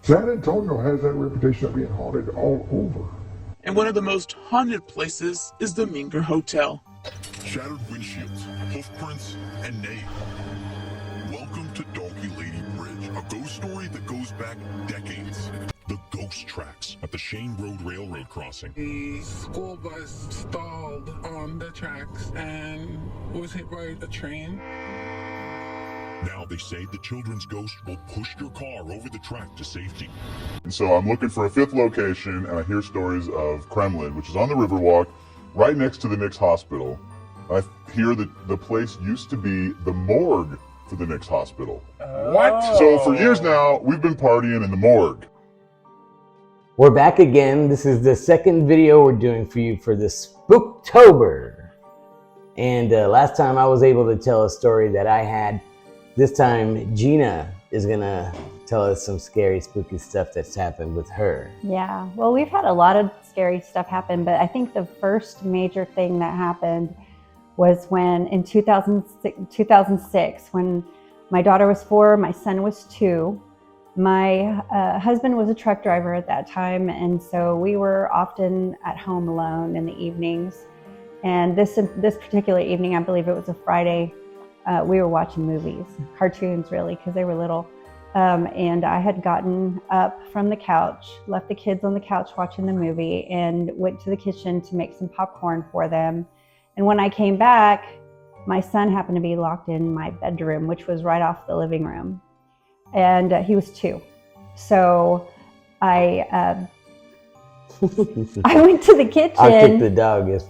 San Antonio has that reputation of being haunted all over. And one of the most haunted places is the Minger Hotel. Shattered windshields, hoof prints, and name. Welcome to Donkey Lady Bridge, a ghost story that goes back decades. The ghost tracks at the Shane Road Railroad crossing. The school bus stalled on the tracks and was hit by a train. Now they say the children's ghost will push your car over the track to safety. And so I'm looking for a fifth location, and I hear stories of Kremlin, which is on the Riverwalk, right next to the Knicks Hospital. I hear that the place used to be the morgue for the Knicks Hospital. What? So for years now, we've been partying in the morgue. We're back again. This is the second video we're doing for you for this Spooktober. And last time I was able to tell a story that I had. This time Gina is gonna tell us some scary, spooky stuff that's happened with her. Yeah, well, we've had a lot of scary stuff happen, but I think the first major thing that happened was when in 2006, when my daughter was 4, my son was 2. My husband was a truck driver at that time, and so we were often at home alone in the evenings. And this particular evening, I believe it was a Friday, we were watching movies, cartoons really, because they were little. And I had gotten up from the couch, left the kids on the couch watching the movie, and went to the kitchen to make some popcorn for them. And when I came back, my son happened to be locked in my bedroom, which was right off the living room. And he was 2. So I went to the kitchen. I think the dog is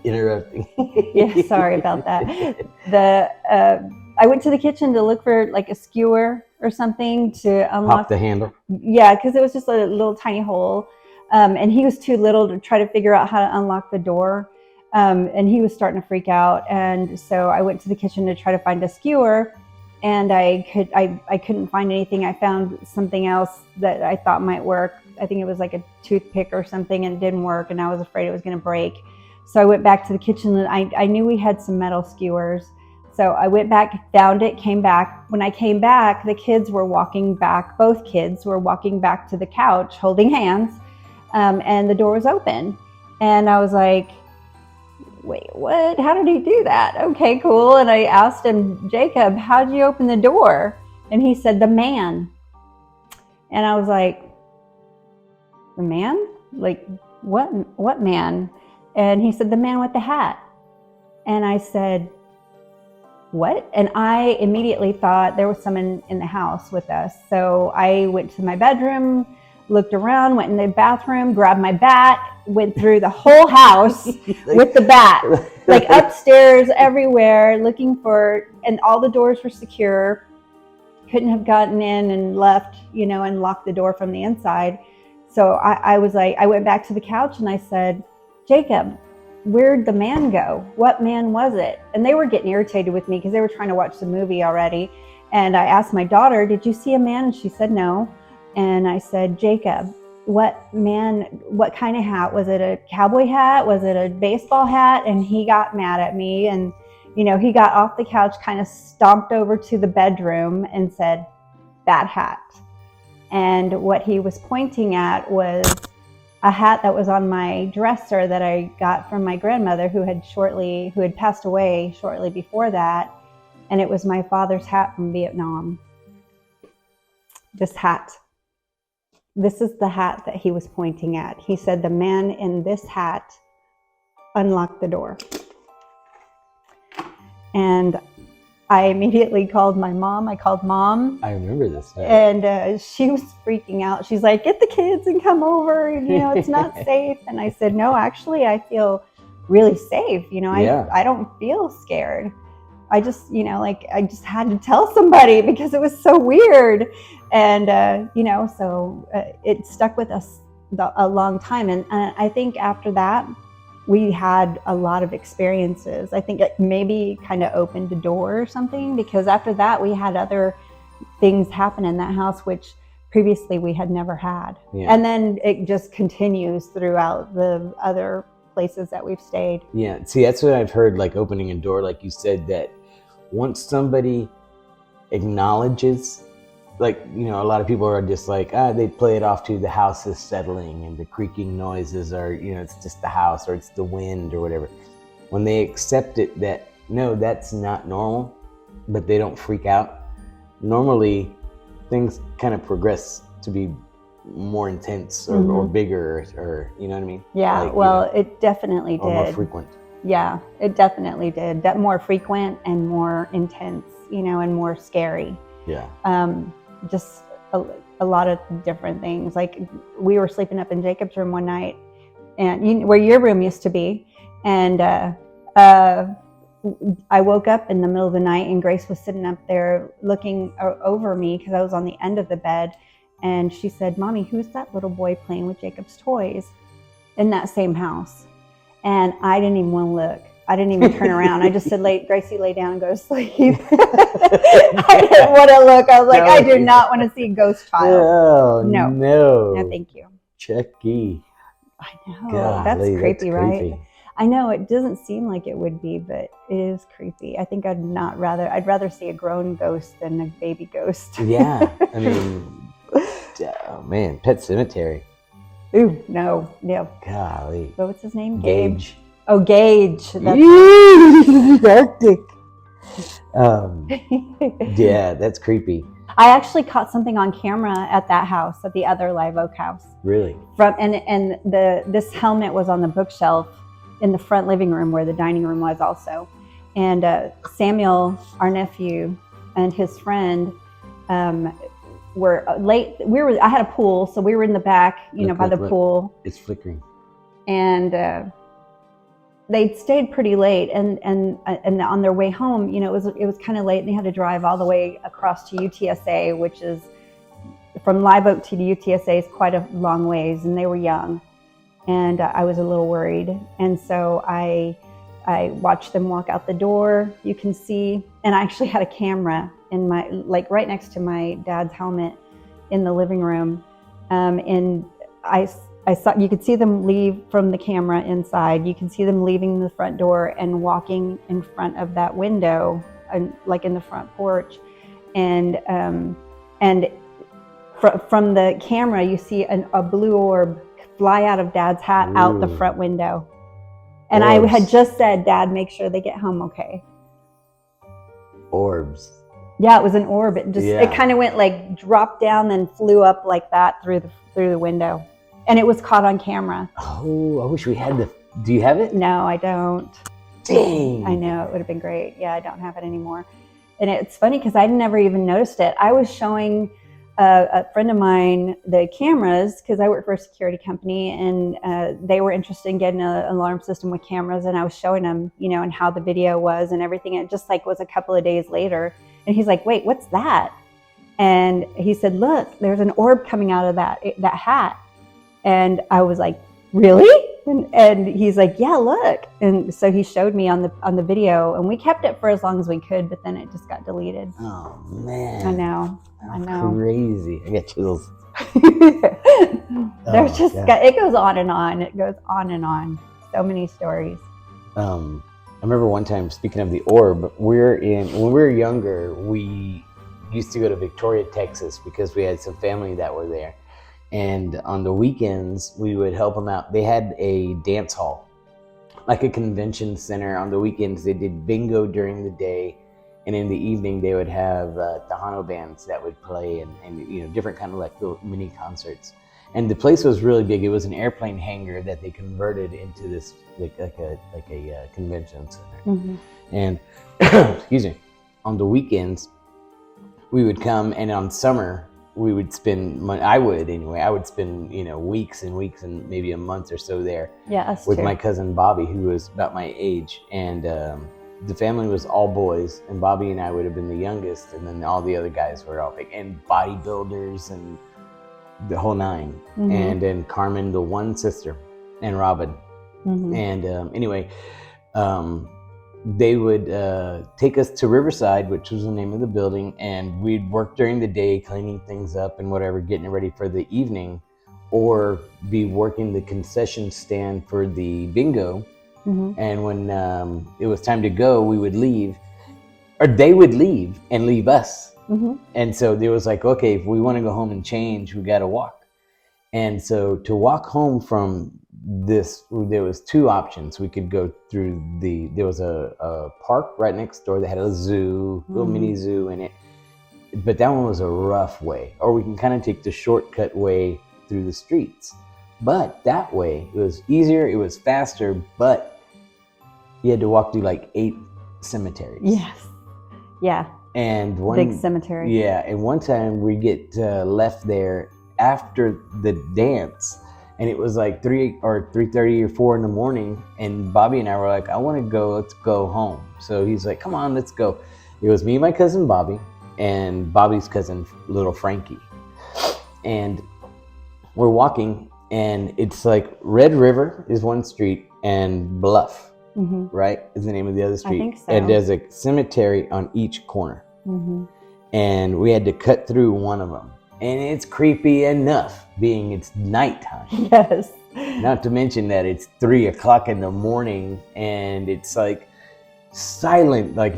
interrupting. Yeah, sorry about that. I went to the kitchen to look for like a skewer or something to unlock Pop the handle. Yeah, because it was just a little tiny hole. And he was too little to try to figure out how to unlock the door. And he was starting to freak out. And so I went to the kitchen to try to find a skewer. And I couldn't find anything. I found something else that I thought might work. I think it was like a toothpick or something, and it didn't work, and I was afraid it was going to break. So I went back to the kitchen, and I knew we had some metal skewers. So I went back, found it, came back. When I came back, the kids were walking back. Both kids were walking back to the couch holding hands, and the door was open. And I was like, wait, what? How did he do that? Okay, cool. And I asked him, Jacob, how'd you open the door? And he said, the man. And I was like, the man? Like, what man? And he said, the man with the hat. And I said, what? And I immediately thought there was someone in the house with us. So I went to my bedroom, looked around, went in the bathroom, grabbed my bat, went through the whole house with the bat, like upstairs, everywhere, looking for, and all the doors were secure. Couldn't have gotten in and left, and locked the door from the inside. So I was like, I went back to the couch and I said, Jacob, where'd the man go? What man was it? And they were getting irritated with me because they were trying to watch the movie already. And I asked my daughter, did you see a man? And she said, no. And I said, Jacob, what kind of hat? Was it a cowboy hat? Was it a baseball hat? And he got mad at me. And, he got off the couch, kind of stomped over to the bedroom and said, that hat. And what he was pointing at was a hat that was on my dresser that I got from my grandmother who had passed away shortly before that. And it was my father's hat from Vietnam. This hat. This is the hat that he was pointing at. He said, the man in this hat unlocked the door. And I immediately called my mom. I called Mom. I remember this. Right? And she was freaking out. She's like, get the kids and come over. It's not safe. And I said, no, actually, I feel really safe. I don't feel scared. I just, I just had to tell somebody because it was so weird. And, so it stuck with us a long time. And I think after that, we had a lot of experiences. I think it maybe kind of opened a door or something, because after that, we had other things happen in that house, which previously we had never had. Yeah. And then it just continues throughout the other places that we've stayed. Yeah, see, that's what I've heard, like opening a door, like you said, that once somebody acknowledges like, you know, a lot of people are just like, they play it off to the house is settling and the creaking noises are, you know, it's just the house or it's the wind or whatever. When they accept it that, no, that's not normal, but they don't freak out, normally things kind of progress to be more intense or bigger or, you know what I mean? Yeah, like, well, you know, it definitely or more did. frequent. Yeah, it definitely did. That more frequent and more intense, you know, and more scary. Yeah. Just a lot of different things. Like we were sleeping up in Jacob's room one night, and where your room used to be, and I woke up in the middle of the night, and Grace was sitting up there looking over me because I was on the end of the bed, and she said, "Mommy, who's that little boy playing with Jacob's toys in that same house?" And I didn't even want to look. I didn't even turn around. I just said, Gracie, lay down and go to sleep. I didn't want to look. I was like, I do not want to see a ghost child. No. No, thank you. Chucky. I know. Golly, that's creepy, right? creepy. I know it doesn't seem like it would be, but it is creepy. I think I'd rather see a grown ghost than a baby ghost. Yeah. I mean, oh man, Pet Cemetery. Ooh, no. Golly. What's his name? Gage. Oh, Gage. Arctic. Yeah, that's creepy. I actually caught something on camera at that house, at the other Live Oak house. Really? This helmet was on the bookshelf in the front living room where the dining room was also. And Samuel, our nephew, and his friend were late. I had a pool, so we were in the back, by the pool. It's flickering. And they'd stayed pretty late, and on their way home, it was kind of late, and they had to drive all the way across to UTSA, which is from Live Oak to the UTSA is quite a long ways, and they were young, and I was a little worried, and so I watched them walk out the door. You can see, and I actually had a camera in my, like right next to my dad's helmet in the living room, and I saw, you could see them leave from the camera inside. You can see them leaving the front door and walking in front of that window, like in the front porch. And from the camera, you see a blue orb fly out of Dad's hat out the front window. And Orbs. I had just said, Dad, make sure they get home okay. Orbs. Yeah, it was an orb. It kind of went like dropped down, then flew up like that through the window. And it was caught on camera. Oh, I wish we had do you have it? No, I don't. Dang. I know, it would have been great. Yeah, I don't have it anymore. And it's funny because I never even noticed it. I was showing a friend of mine the cameras because I work for a security company, and they were interested in getting an alarm system with cameras. And I was showing them, and how the video was and everything. It just like was a couple of days later. And he's like, wait, what's that? And he said, look, there's an orb coming out of that hat. And I was like, really? And he's like, yeah, look. And so he showed me on the video, and we kept it for as long as we could, but then it just got deleted. Oh man. I know. Crazy. I get chills. There's it goes on and on. It goes on and on. So many stories. I remember one time, speaking of the orb, when we were younger, we used to go to Victoria, Texas, because we had some family that were there. And on the weekends, we would help them out. They had a dance hall, like a convention center. On the weekends, they did bingo during the day. And in the evening, they would have Tejano bands that would play and different kind of like little mini concerts. And the place was really big. It was an airplane hangar that they converted into this like a convention center. Mm-hmm. And excuse me, on the weekends, we would come, and on summer, we would spend money. I would spend weeks and weeks and maybe a month or so there. Yeah, us with too. my cousin Bobby, who was about my age, and the family was all boys, and Bobby and I would have been the youngest, and then all the other guys were all big and bodybuilders and the whole nine. Mm-hmm. And then Carmen, the one sister, and Robin. Mm-hmm. And they would take us to Riverside, which was the name of the building, and we'd work during the day cleaning things up and whatever, getting ready for the evening, or be working the concession stand for the bingo. Mm-hmm. And when it was time to go, we would leave. or they would leave and leave us. Mm-hmm. And so there was like, okay, if we want to go home and change, we got to walk. And so to walk home from this, there was two options. We could go through there was a park right next door that had a zoo, little mini zoo in it. But that one was a rough way. Or we can kind of take the shortcut way through the streets. But that way, it was easier, it was faster, but you had to walk through like 8 cemeteries. Yes. Yeah. And one big cemetery. Yeah, and one time we get left there after the dance, and it was like 3 or 3:30 or 4 in the morning, and Bobby and I were like, I want to go, let's go home. So he's like, come on, let's go. It was me and my cousin Bobby, and Bobby's cousin, little Frankie. And we're walking, and it's like Red River is one street, and Bluff, right, is the name of the other street. I think so. And there's a cemetery on each corner. And we had to cut through one of them. And it's creepy enough, being it's nighttime. Yes. Not to mention that it's 3 o'clock in the morning, and it's like silent, like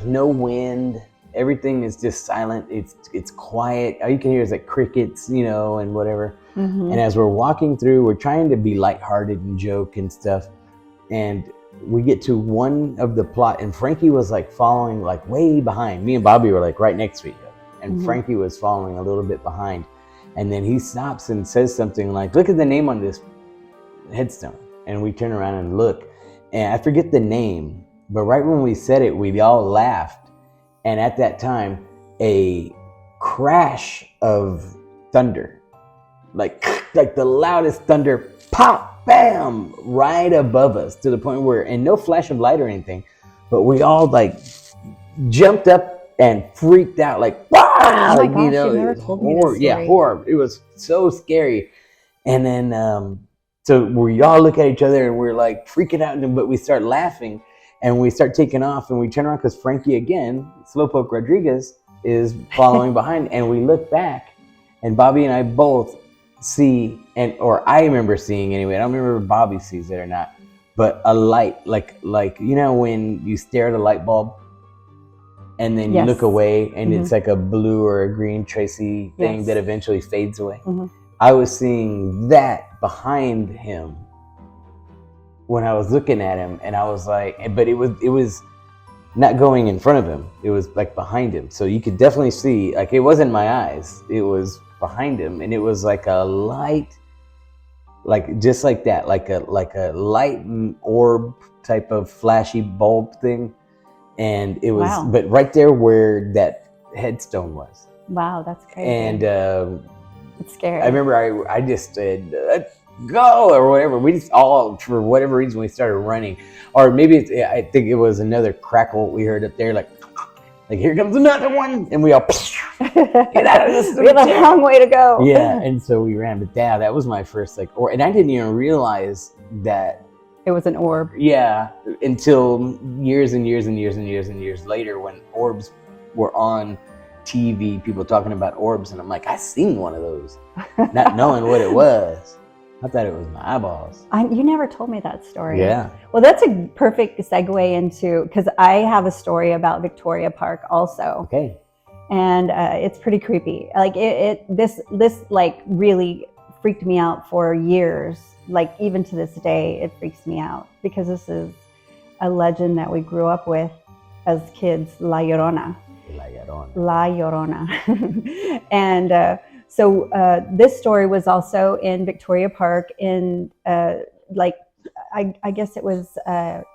no wind. Everything is just silent. It's quiet. All you can hear is like crickets, you know, and whatever. And as we're walking through, we're trying to be lighthearted and joke and stuff. And we get to one of the plot, and Frankie was like following like way behind. Me and Bobby were like right next to each other, and Frankie was following a little bit behind. And then he stops and says something like, look at the name on this headstone. And we turn around and look, and I forget the name, but right when we said it, we all laughed. And at that time, a crash of thunder, like the loudest thunder, pop, bam, right above us, to the point where, and no flash of light or anything, but we all like jumped up and freaked out, like, wow! Oh my gosh, you know, you never told me this story. Yeah, horror. It was so scary. And then, so we all look at each other and we're like freaking out, but we start laughing and we start taking off, and we turn around because Frankie again, Slowpoke Rodriguez, is following behind, and we look back, and Bobby and I both see, or I remember seeing anyway, I don't remember if Bobby sees it or not, but a light, like you know when you stare at a light bulb and then you look away and it's like a blue or a green tracy thing that eventually fades away. I was seeing that behind him when I was looking at him, and I was like, but it was not going in front of him, it was like behind him, so you could definitely see, like, it wasn't my eyes, it was behind him, and it was like a light, like just like that, like a light orb type of flashy bulb thing, and it was, but right there where that headstone was. Wow, that's crazy. And it's scary. I remember I just said, let's go, or whatever. We just all, for whatever reason, we started running, or maybe I think it was another crackle we heard up there, like here comes another one, and we all get out of this. We have a long way to go. Yeah, and so we ran, but that was my first and I didn't even realize that it was an orb. Yeah, until years and years and years and years and years later, when orbs were on TV, people talking about orbs, and I'm like, I seen one of those, not knowing what it was. I thought it was my eyeballs. You never told me that story. Yeah. Well, that's a perfect segue into, because I have a story about Victoria Park also. Okay. And it's pretty creepy. Like this like really freaked me out for years. Like even to this day, it freaks me out because this is a legend that we grew up with as kids, La Llorona. La Llorona. La Llorona. And so this story was also in Victoria Park in like, I guess it was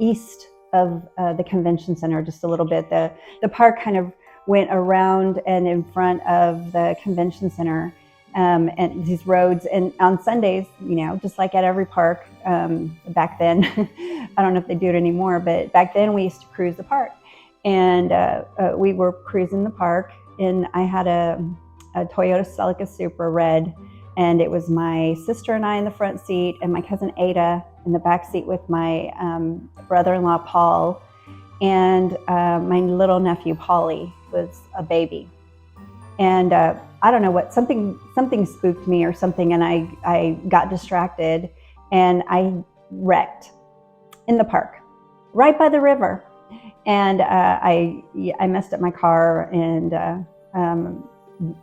east of the convention center just a little bit. The park kind of went around and in front of the convention center, and these roads. And on Sundays, you know, just like at every park back then, I don't know if they do it anymore, but back then we used to cruise the park. And we were cruising the park, and I had a Toyota Celica Supra red, and it was my sister and I in the front seat, and my cousin Ada in the back seat with my brother-in-law Paul, and my little nephew Polly was a baby. And I don't know what, something spooked me or something, and I got distracted, and I wrecked in the park, right by the river. And I messed up my car, and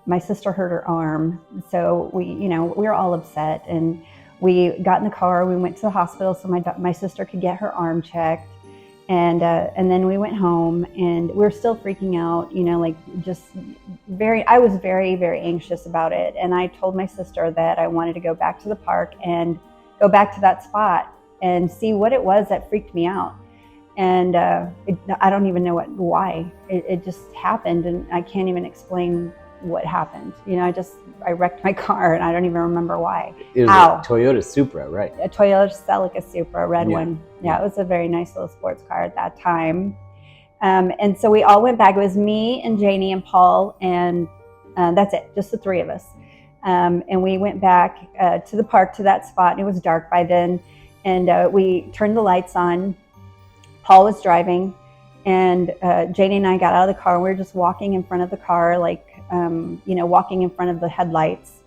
my sister hurt her arm. So we were all upset, and we got in the car. We went to the hospital so my sister could get her arm checked, and then we went home, and we were still freaking out. I was very, very anxious about it. And I told my sister that I wanted to go back to the park and go back to that spot and see what it was that freaked me out. And I don't even know why. It just happened, and I can't even explain what happened. I wrecked my car, and I don't even remember why. It was a Toyota Supra, right? A Toyota Celica Supra, a red one. Yeah, it was a very nice little sports car at that time. And so we all went back. It was me and Janie and Paul, and that's it, just the three of us. And we went back to the park, to that spot, and it was dark by then. And we turned the lights on. Paul was driving, and Janie and I got out of the car, and we were just walking in front of the car, walking in front of the headlights.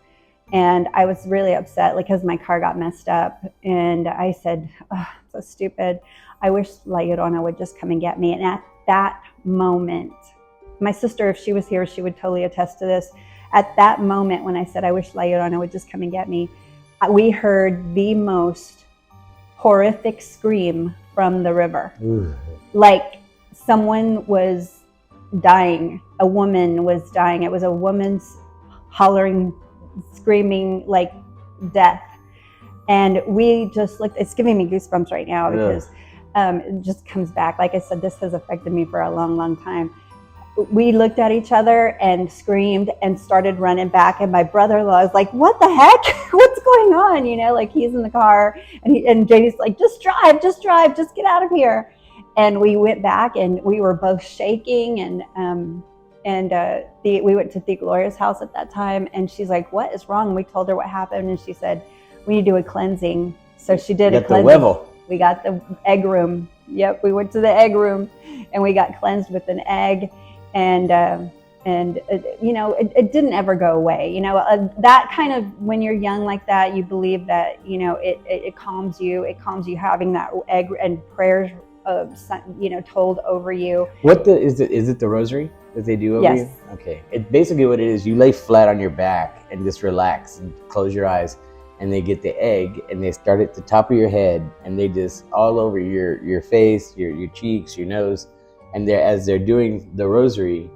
And I was really upset, because my car got messed up. And I said, oh, so stupid. I wish La Llorona would just come and get me. And at that moment, my sister, if she was here, she would totally attest to this. At that moment, when I said, I wish La Llorona would just come and get me, we heard the most horrific scream from the river. Ooh. Like someone was dying. A woman was dying. It was a woman's hollering, screaming like death. And we just looked, it's giving me goosebumps right now because it just comes back. Like I said, this has affected me for a long, long time. We looked at each other and screamed and started running back. And my brother-in-law was like, what the heck? What's going on? He's in the car, and Janie's like, just drive, just get out of here. And we went back, and we were both shaking. And we went to Gloria's house at that time. And she's like, what is wrong? And we told her what happened. And she said, we need to do a cleansing. So she did a cleansing. We got the egg room. Yep, we went to the egg room, and we got cleansed with an egg. And it didn't ever go away. That kind of, when you're young like that, you believe that, it calms you. It calms you having that egg and prayers, told over you. Is it the rosary that they do over you? Yes. Okay. It basically what it is, you lay flat on your back and just relax and close your eyes, and they get the egg and they start at the top of your head, and they just all over your face, your cheeks, your nose. And as they're doing the rosary,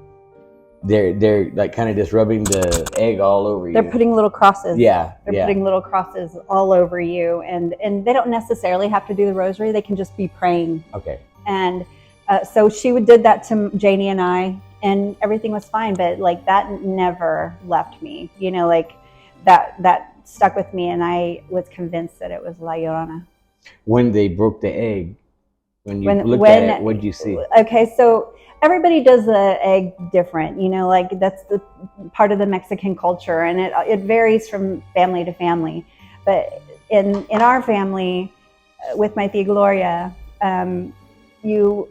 they're like kind of just rubbing the egg all over you. They're putting little crosses. They're putting little crosses all over you, and they don't necessarily have to do the rosary. They can just be praying. Okay. And so she did that to Janie and I, and everything was fine. But that never left me. That stuck with me, and I was convinced that it was La Llorona. When they broke the egg. When you looked at it, what did you see? Okay, so everybody does the egg different, that's the part of the Mexican culture, and it varies from family to family. But in our family, with my Tia Gloria, you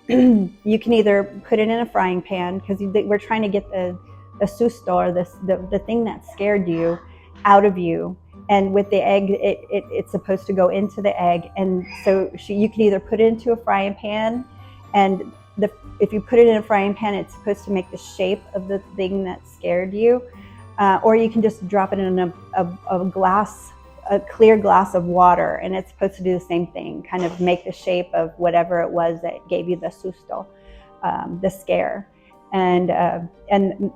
you can either put it in a frying pan, because we're trying to get the susto, or the thing that scared you, out of you. And with the egg, it's supposed to go into the egg. And so you can either put it into a frying pan, and if you put it in a frying pan, it's supposed to make the shape of the thing that scared you. Or you can just drop it in a clear glass of water, and it's supposed to do the same thing, kind of make the shape of whatever it was that gave you the susto, the scare. And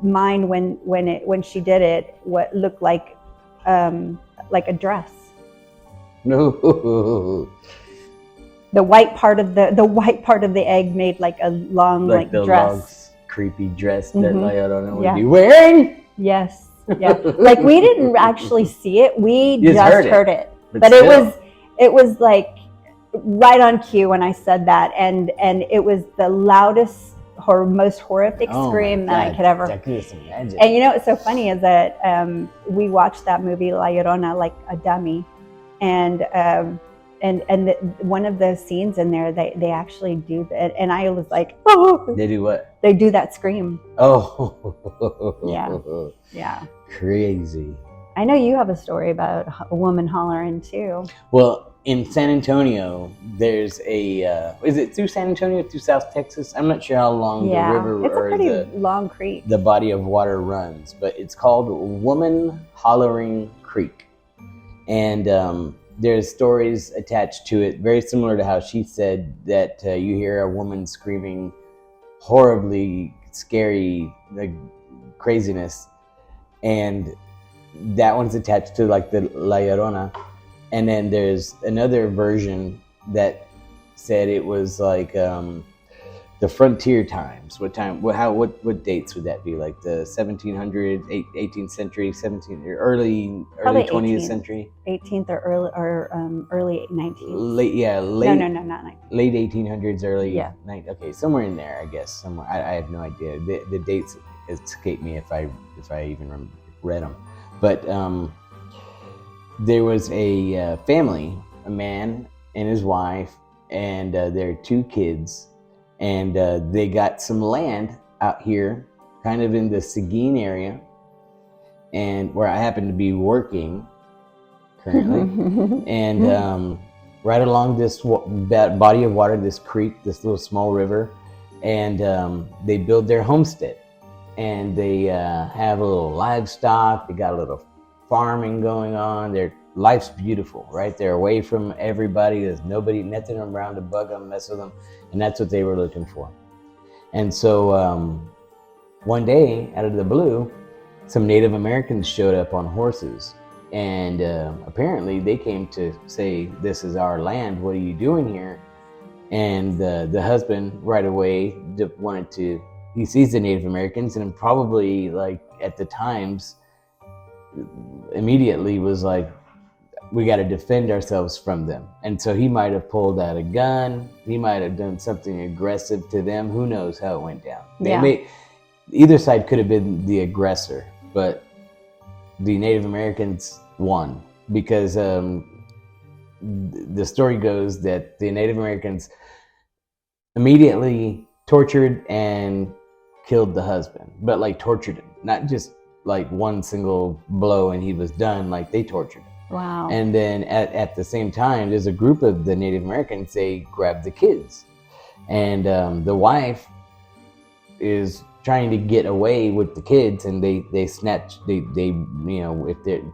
mine, when she did it, what looked like a dress. No. The white part of the egg made like a long the dress. Long, creepy dress that La Llorona would be Yeah. wearing. Yes. Yeah. We didn't actually see it. We You just heard it. But it was like right on cue when I said that, and it was the loudest or most horrific scream that I could ever. I can just imagine. And what's so funny is that we watched that movie La Llorona like a dummy, and one of the scenes in there, they actually do that, and I was like, oh. They do what? They do that scream. Oh. Yeah. Crazy. I know you have a story about a woman hollering too. Well, in San Antonio, there's a, is it through San Antonio, through South Texas? I'm not sure how long the river it's a or pretty long creek. the body of water runs, but it's called Hollering Creek. And there's stories attached to it, very similar to how she said that you hear a woman screaming horribly scary, like craziness. And that one's attached to like the La Llorona. And then there's another version that said it was like the frontier times. What dates would that be? Like the 1700s, 18th century, 17th, or early 20th century? 18th or early 19th. Late, No, not 19th. Late 1800s, early, Yeah. Okay, somewhere in there, I guess. Somewhere, I have no idea. The dates escape me if I even read them. But there was a family, a man and his wife, and their 2 kids, and they got some land out here, kind of in the Seguin area, and where I happen to be working currently. And right along this body of water, this creek, this little small river, and they build their homestead, and they have a little livestock. They got a little farming going on. Their life's beautiful, right? They're away from everybody. There's nothing around to bug them, mess with them, and that's what they were looking for. And so one day, out of the blue, some Native Americans showed up on horses, and apparently they came to say, "This is our land. What are you doing here?" And the husband right away wanted to. He sees the Native Americans, and probably like at the times, immediately was like, we got to defend ourselves from them. And so he might have pulled out a gun. He might have done something aggressive to them. Who knows how it went down? Either side could have been the aggressor, but the Native Americans won because the story goes that the Native Americans immediately tortured and killed the husband, but like tortured him, not just like one single blow and he was done. Like they tortured him. Wow. And then at the same time, there's a group of the Native Americans, they grabbed the kids, and the wife is trying to get away with the kids, and they snatch,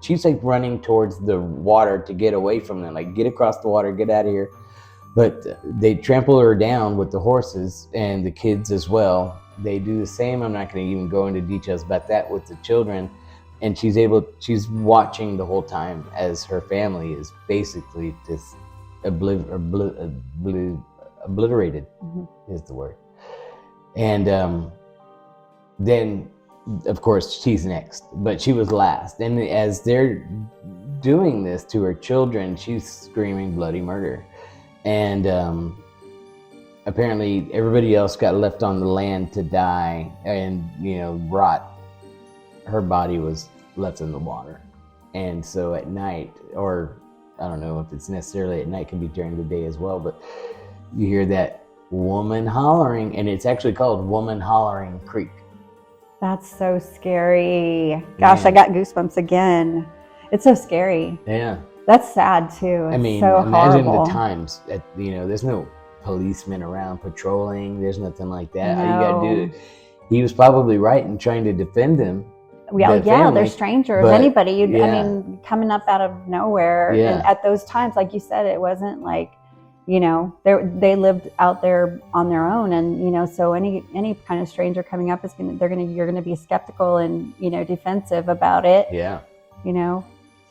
she's like running towards the water to get away from them, like get across the water, get out of here. But they trample her down with the horses and the kids as well. They do the same. I'm not going to even go into details about that with the children. And she's watching the whole time as her family is basically just obliterated, is the word. And then, of course, she's next, but she was last. And as they're doing this to her children, she's screaming bloody murder. And apparently everybody else got left on the land to die and, rot. Her body was left in the water. And so at night, or I don't know if it's necessarily at night, can be during the day as well, but you hear that woman hollering, and it's actually called Woman Hollering Creek. That's so scary. Gosh, I got goosebumps again. It's so scary. Yeah. That's sad too. It's so imagine horrible. the times that, there's no policemen around patrolling. There's nothing like that. No. All you gotta do, he was probably right in trying to defend them. Yeah, they're strangers. But, anybody, coming up out of nowhere. Yeah. And at those times, like you said, it wasn't like, they lived out there on their own, and so any kind of stranger coming up you're gonna be skeptical and defensive about it. Yeah.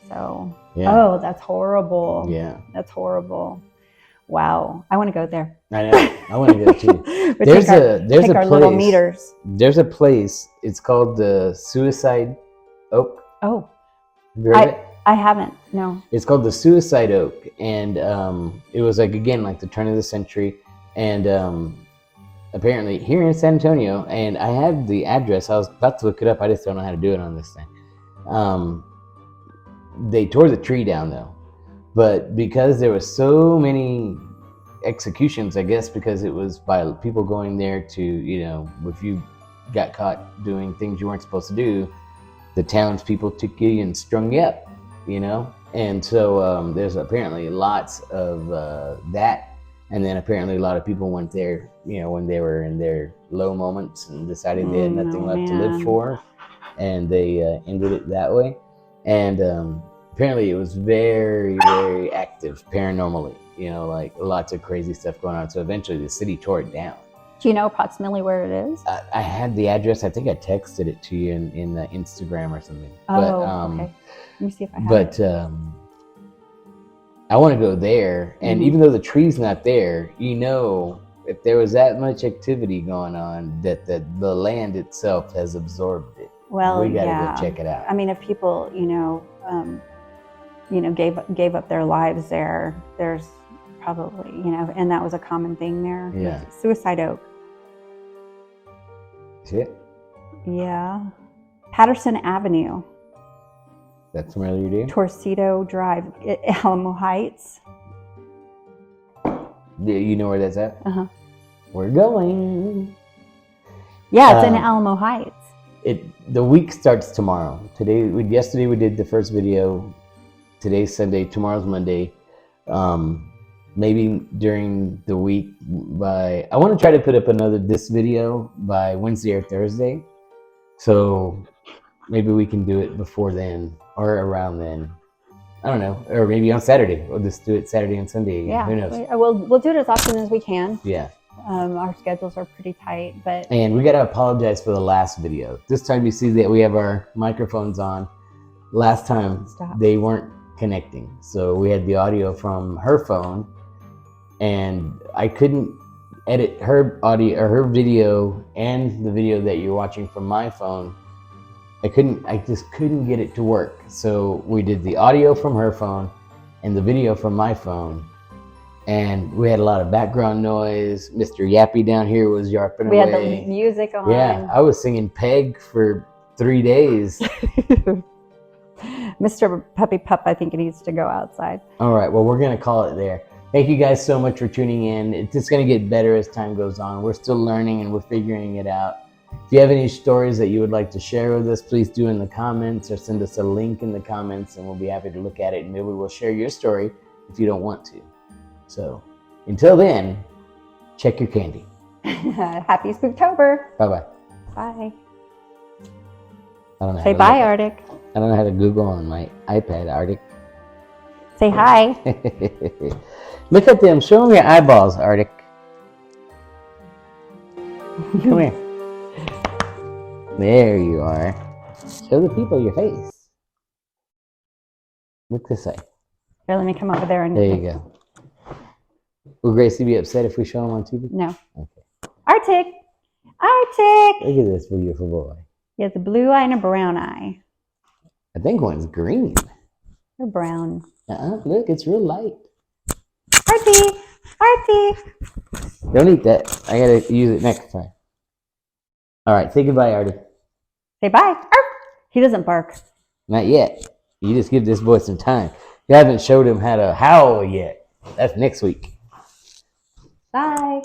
So Yeah. Oh, that's horrible. Yeah. That's horrible. Wow, I want to go there. I know. I want to go too. There's There's our a little place. meters. There's a place. It's called the Suicide Oak. Oh, Have you heard of it? I haven't. No. It's called the Suicide Oak, and it was like the turn of the century, and apparently here in San Antonio. And I had the address. I was about to look it up. I just don't know how to do it on this thing. They tore the tree down though, but because there were so many executions, I guess because it was by people going there to, if you got caught doing things you weren't supposed to do, the townspeople took you and strung you up, And so there's apparently lots of that. And then apparently a lot of people went there, you know, when they were in their low moments and decided they had nothing left to live for. And they ended it that way. And apparently it was very, very active paranormally, you know, like lots of crazy stuff going on. So eventually the city tore it down. Do you know approximately where it is? I had the address. I think I texted it to you in Instagram or something. Oh, okay. Let me see if I have But I want to go there. And even though the tree's not there, you know, if there was that much activity going on, that the land itself has absorbed it. Well, we gotta go check it out. I mean, if people, you know, gave up their lives there, there's probably, you know, and that was a common thing there. Yeah. Suicide Oak. Shit. Yeah. Patterson Avenue. That's familiar to you? Torcito Drive, Alamo Heights. Yeah, you know where that's at? Uh-huh. We're going. Yeah, it's in Alamo Heights. The week starts tomorrow. Yesterday we did the first video. Today's Sunday. Tomorrow's Monday. Maybe during the week I want to try to put up this video by Wednesday or Thursday. So maybe we can do it before then or around then. I don't know. Or maybe on Saturday. We'll just do it Saturday and Sunday. Yeah. Who knows? We'll do it as often as we can. Yeah. Our schedules are pretty tight, but... And we got to apologize for the last video. This time you see that we have our microphones on. Last time they weren't connecting. So we had the audio from her phone and I couldn't edit her audio or her video and the video that you're watching from my phone. I just couldn't get it to work. So we did the audio from her phone and the video from my phone. And we had a lot of background noise. Mr. Yappy down here was yarping away. We had the music on. Yeah, I was singing Peg for 3 days. Mr. Puppy Pup, I think it needs to go outside. All right, well, we're going to call it there. Thank you guys so much for tuning in. It's just going to get better as time goes on. We're still learning and we're figuring it out. If you have any stories that you would like to share with us, please do in the comments or send us a link in the comments and we'll be happy to look at it and maybe we'll share your story if you don't want to. So until then, check your candy. Happy Spooktober. Bye-bye. Bye. I don't know. Say bye, Arctic. I don't know how to Google on my iPad, Arctic. Say hi. Look at them. Show them your eyeballs, Arctic. Come here. There you are. Show the people your face. Look this way. Here, let me come over there and... There you go. Will Gracie be upset if we show him on TV? No. Okay. Arctic! Arctic! Look at this beautiful boy. He has a blue eye and a brown eye. I think one's green. Or brown. Look, it's real light. Arctic! Arctic! Don't eat that. I gotta use it next time. All right, say goodbye, Artie. Say bye. Arf! He doesn't bark. Not yet. You just give this boy some time. You haven't showed him how to howl yet. That's next week. Bye.